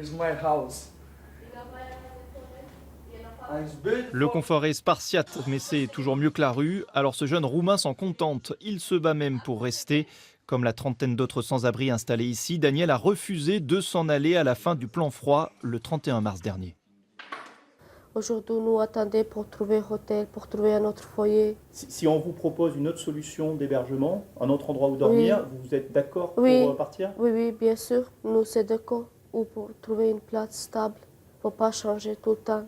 is my house. Le confort est spartiate, mais c'est toujours mieux que la rue. Alors ce jeune Roumain s'en contente. Il se bat même pour rester. Comme la trentaine d'autres sans-abri installés ici, Daniel a refusé de s'en aller à la fin du plan froid le 31 mars dernier. Aujourd'hui, nous attendons pour trouver un hôtel, pour trouver un autre foyer. Si on vous propose une autre solution d'hébergement, un autre endroit où dormir, Oui. vous êtes d'accord Oui. pour partir? Oui, oui, bien sûr. Nous sommes d'accord ou pour trouver une place stable, pour ne pas changer tout le temps.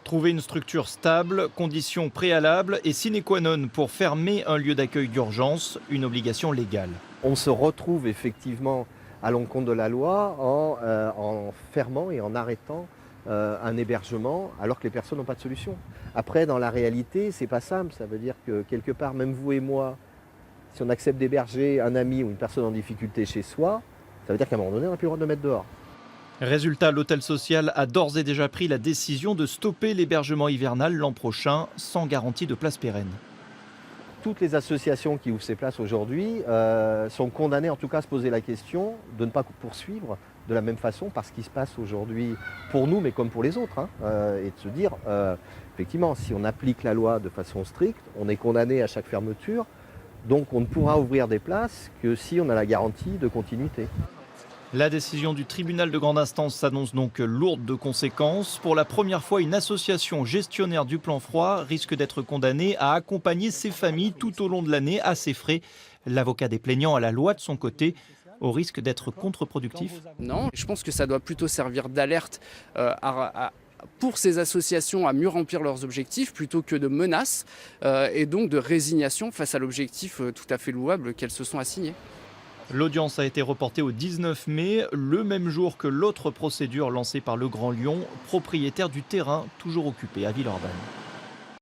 Trouver une structure stable, condition préalable et sine qua non pour fermer un lieu d'accueil d'urgence, une obligation légale. On se retrouve effectivement à l'encontre de la loi en fermant et en arrêtant un hébergement alors que les personnes n'ont pas de solution. Après, dans la réalité, c'est pas simple. Ça veut dire que quelque part, même vous et moi, si on accepte d'héberger un ami ou une personne en difficulté chez soi, ça veut dire qu'à un moment donné, on n'a plus le droit de le mettre dehors. Résultat, l'hôtel social a d'ores et déjà pris la décision de stopper l'hébergement hivernal l'an prochain, sans garantie de place pérenne. Toutes les associations qui ouvrent ces places aujourd'hui sont condamnées en tout cas à se poser la question de ne pas poursuivre de la même façon par ce qui se passe aujourd'hui pour nous, mais comme pour les autres. Et de se dire, effectivement, si on applique la loi de façon stricte, on est condamné à chaque fermeture, donc on ne pourra ouvrir des places que si on a la garantie de continuité. La décision du tribunal de grande instance s'annonce donc lourde de conséquences. Pour la première fois, une association gestionnaire du plan froid risque d'être condamnée à accompagner ses familles tout au long de l'année à ses frais. L'avocat des plaignants a la loi de son côté, au risque d'être contre-productif. Non, je pense que ça doit plutôt servir d'alerte pour ces associations à mieux remplir leurs objectifs plutôt que de menaces et donc de résignation face à l'objectif tout à fait louable qu'elles se sont assignées. L'audience a été reportée au 19 mai, le même jour que l'autre procédure lancée par le Grand Lyon, propriétaire du terrain toujours occupé à Villeurbanne.